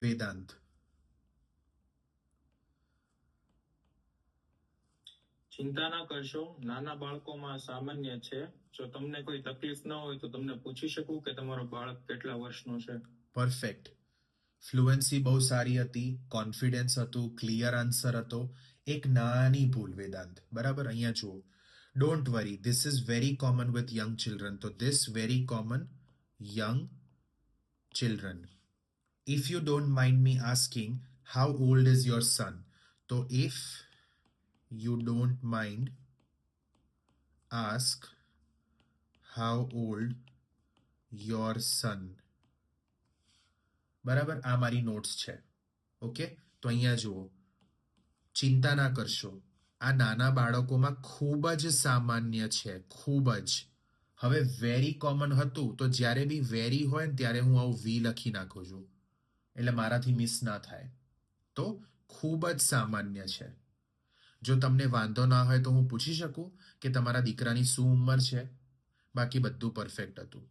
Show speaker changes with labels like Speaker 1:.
Speaker 1: વેદાંત.
Speaker 2: ચિંતા ના કરશો, નાના બાળકોમાં સામાન્ય છે. જો તમને કોઈ તકલીફ ન હોય તો તમને પૂછી શકું કે તમારો બાળક કેટલા વર્ષનો છે?
Speaker 1: પરફેક્ટ. ફ્લુએન્સી બહુ સારી હતી, કોન્ફિડન્સ હતું, ક્લિયર આન્સર હતો. એક નાની ભૂલ વેદાંત, બરાબર? અહીંયા જુઓ, don't worry, this is very common with young children. તો this very common young children. If you don't mind me asking how old is your son, તો if you don't mind ask how old your son. બરાબર, આ મારી notes છે. Okay, તો અહીંયા જુઓ, ચિંતા ના કરશો, આ નાના બાળકોમાં ખૂબ જ સામાન્ય છે, ખૂબ જ. હવે વેરી કોમન હતું તો જ્યારે બી વેરી હોય ને ત્યારે હું આવું વી લખી નાખું છું, એટલે મારાથી મિસ ના થાય. તો ખૂબ જ સામાન્ય છે. જો તમને વાંધો ના હોય તો હું પૂછી શકું કે તમારા દીકરાની શું ઉંમર છે? બાકી બધું પરફેક્ટ હતું.